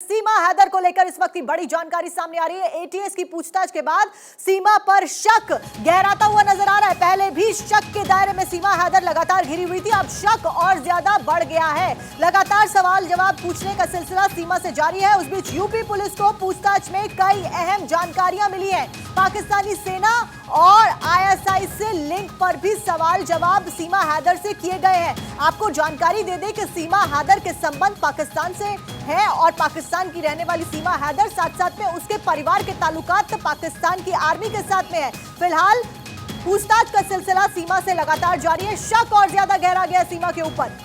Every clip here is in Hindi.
सीमा हैदर को लेकर इस वक्त की बड़ी जानकारी सामने आ रही है। एटीएस की पूछताछ के बाद सीमा पर शक गहराता हुआ नजर आ रहा है। पहले भी शक के दायरे में सीमा हैदर लगातार घिरी हुई थी, अब शक और ज्यादा बढ़ गया है। लगातार सवाल जवाब पूछने का सिलसिला सीमा से जारी है। उस बीच यूपी पुलिस को पूछताछ में कई अहम जानकारियां मिली है। पाकिस्तानी सेना और आईएसआई से लिंक पर भी सवाल जवाब सीमा हैदर से किए गए हैं। आपको जानकारी दे दें कि सीमा हैदर के संबंध पाकिस्तान से है और पाकिस्तान की रहने वाली सीमा हैदर साथ-साथ में उसके परिवार के ताल्लुकात पाकिस्तान की आर्मी के साथ में है। फिलहाल पूछताछ का सिलसिला सीमा से लगातार जारी है। शक और ज्यादा गहरा गया सीमा के ऊपर।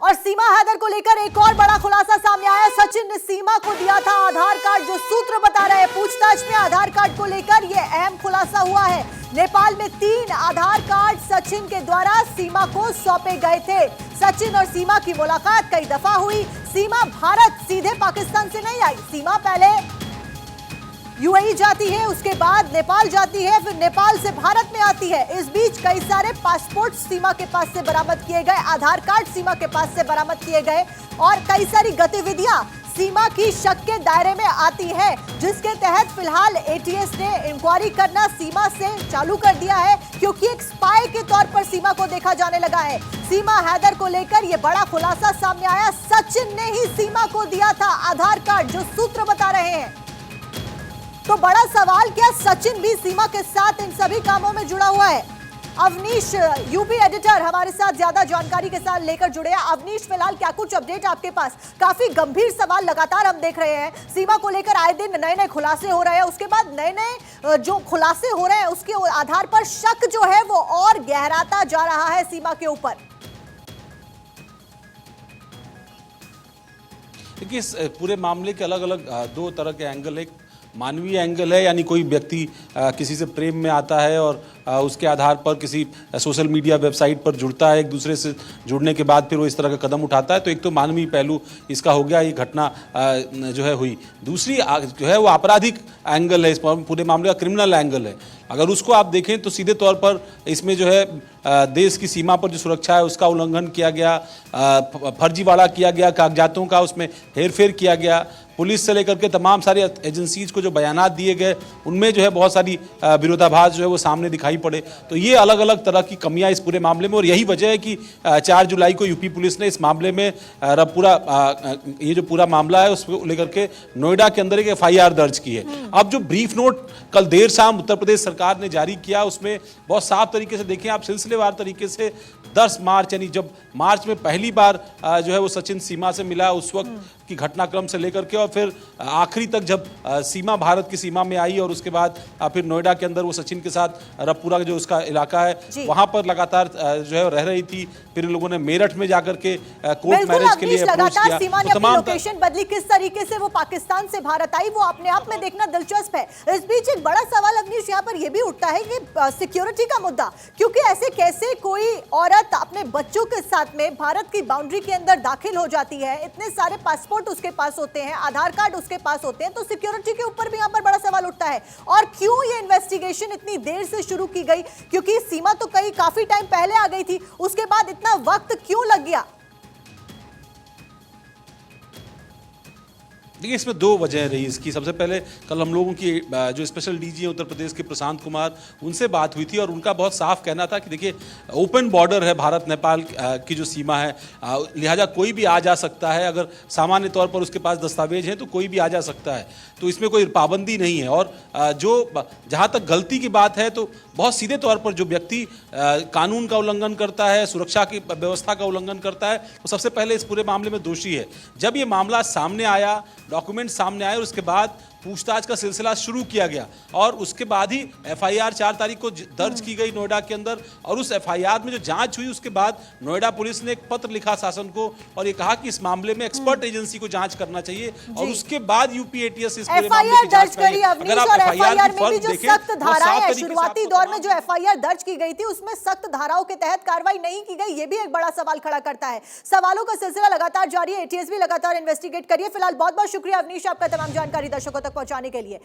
और सीमा हैदर को लेकर एक और बड़ा खुलासा सामने आया। सचिन ने सीमा को दिया था आधार कार्ड, जो सूत्र बता रहे हैं पूछताछ में आधार कार्ड को लेकर यह अहम खुलासा हुआ है। नेपाल में 3 आधार कार्ड सचिन के द्वारा सीमा को सौंपे गए थे। सचिन और सीमा की मुलाकात कई दफा हुई। सीमा भारत सीधे पाकिस्तान से नहीं आई। सीमा पहले यूएई जाती है, उसके बाद नेपाल जाती है, फिर नेपाल से भारत में आती है। इस बीच कई सारे पासपोर्ट सीमा के पास से बरामद किए गए, आधार कार्ड सीमा के पास से बरामद किए गए और कई सारी गतिविधियां सीमा की शक के दायरे में आती है, जिसके तहत फिलहाल एटीएस ने इंक्वायरी करना सीमा से चालू कर दिया है, क्योंकि एक स्पाई के तौर पर सीमा को देखा जाने लगा है। सीमा हैदर को लेकर यह बड़ा खुलासा सामने आया। सचिन ने ही सीमा को दिया था आधार कार्ड, जो सूत्र बता रहे हैं। तो बड़ा सवाल, क्या सचिन भी सीमा के साथ इन सभी कामों में जुड़ा हुआ है? अवनीश यूपी एडिटर हमारे साथ ज्यादा जानकारी के साथ लेकर जुड़े हैं। अवनीश, फिलहाल क्या कुछ अपडेट आपके पास? काफी गंभीर सवाल लगातार हम देख रहे हैं सीमा को लेकर। आए दिन नए नए खुलासे हो रहे हैं, उसके बाद नए नए जो खुलासे हो रहे हैं उसके आधार पर शक जो है वो और गहराता जा रहा है सीमा के ऊपर। देखिए, इस पूरे मामले के अलग अलग 2 तरह के एंगल। एक मानवीय एंगल है, यानी कोई व्यक्ति किसी से प्रेम में आता है और उसके आधार पर किसी सोशल मीडिया वेबसाइट पर जुड़ता है, एक दूसरे से जुड़ने के बाद फिर वो इस तरह का कदम उठाता है। तो एक तो मानवीय पहलू इसका हो गया, ये घटना जो है हुई। दूसरी जो है वो आपराधिक एंगल है, इस पूरे मामले का क्रिमिनल एंगल है। अगर उसको आप देखें तो सीधे तौर पर इसमें जो है देश की सीमा पर जो सुरक्षा है उसका उल्लंघन किया गया, फर्जीवाड़ा किया गया, कागजातों का उसमें हेरफेर किया गया। पुलिस से लेकर के तमाम सारी एजेंसीज को जो बयानात दिए गए उनमें जो है बहुत सारी विरोधाभास जो है वो सामने दिखाई पड़े। तो ये अलग अलग तरह की कमियां इस पूरे मामले में, और यही वजह है कि 4 जुलाई को यूपी पुलिस ने इस मामले में ये जो पूरा मामला है उसको लेकर के नोएडा के अंदर एक FIR दर्ज की है। अब जो ब्रीफ नोट कल देर शाम उत्तर प्रदेश सरकार ने जारी किया उसमें बहुत साफ तरीके से देखें आप, सिलसिलेवार तरीके से 10 मार्च यानी जब मार्च में पहली बार जो है वो सचिन सीमा से मिला, उस वक्त की घटनाक्रम से लेकर के और फिर आखिरी तक जब सीमा भारत की सीमा में आई और उसके बाद फिर नोएडा के अंदर वो सचिन के साथ रबपुरा जो उसका इलाका है वहां पर लगातार जो है रह रही थी। फिर लोगों ने मेरठ में जाकर के कोर्ट मैरिज के लिए अप्रोच किया। सीमा ने अपनी लोकेशन बदली, किस तरीके से वो पाकिस्तान से भारत आई वो अपने आप में देखना दिलचस्प है। इस बीच एक बड़ा सवाल अवनीश यहाँ पर यह भी उठता है कि सिक्योरिटी का मुद्दा, क्योंकि ऐसे कैसे कोई औरत अपने बच्चों के साथ में भारत की बाउंड्री के अंदर दाखिल हो जाती है? इतने सारे पासपोर्ट उसके पास होते हैं, आधार कार्ड उसके पास होते हैं, तो सिक्योरिटी के ऊपर भी यहां पर बड़ा सवाल उठता है। और क्यों ये इन्वेस्टिगेशन इतनी देर से शुरू की गई? क्योंकि सीमा तो काफी टाइम पहले आ गई थी, उसके बाद इतना वक्त क्यों लग गया? देखिए, इसमें 2 वजह रही इसकी। सबसे पहले कल हम लोगों की जो स्पेशल डीजी है उत्तर प्रदेश के प्रशांत कुमार, उनसे बात हुई थी और उनका बहुत साफ कहना था कि देखिए ओपन बॉर्डर है भारत नेपाल की जो सीमा है, लिहाजा कोई भी आ जा सकता है। अगर सामान्य तौर पर उसके पास दस्तावेज हैं तो कोई भी आ जा सकता है, तो इसमें कोई पाबंदी नहीं है। और जो जहाँ तक गलती की बात है तो बहुत सीधे तौर पर जो व्यक्ति कानून का उल्लंघन करता है, सुरक्षा की व्यवस्था का उल्लंघन करता है, वो सबसे पहले इस पूरे मामले में दोषी है। जब ये मामला सामने आया, डॉक्यूमेंट सामने आए और उसके बाद पूछताछ का सिलसिला शुरू किया गया और उसके बाद ही FIR 4 तारीख को दर्ज की गई नोएडा के अंदर। और उस FIR में जो जांच हुई उसके बाद नोएडा पुलिस ने एक पत्र लिखा शासन को और ये कहा कि इस मामले में एक्सपर्ट एजेंसी को जांच करना चाहिए और उसके बाद यूपी एटीएस इस पूरे मामले की जांच करेगी। अगर आप FIR में भी जो सख्त धाराएं हैं, शुरुआती दौर में जो FIR दर्ज की गई थी उसमें सख्त धाराओं के तहत कार्रवाई नहीं की गई, ये भी एक बड़ा सवाल खड़ा करता है। सवालों का सिलसिला लगातार जारी है, एटीएस भी लगातार इन्वेस्टिगेट करिए। फिलहाल बहुत बहुत शुक्रिया अवनीश, आपका तमाम जानकारी दर्शकों तक पहुंचाने के लिए।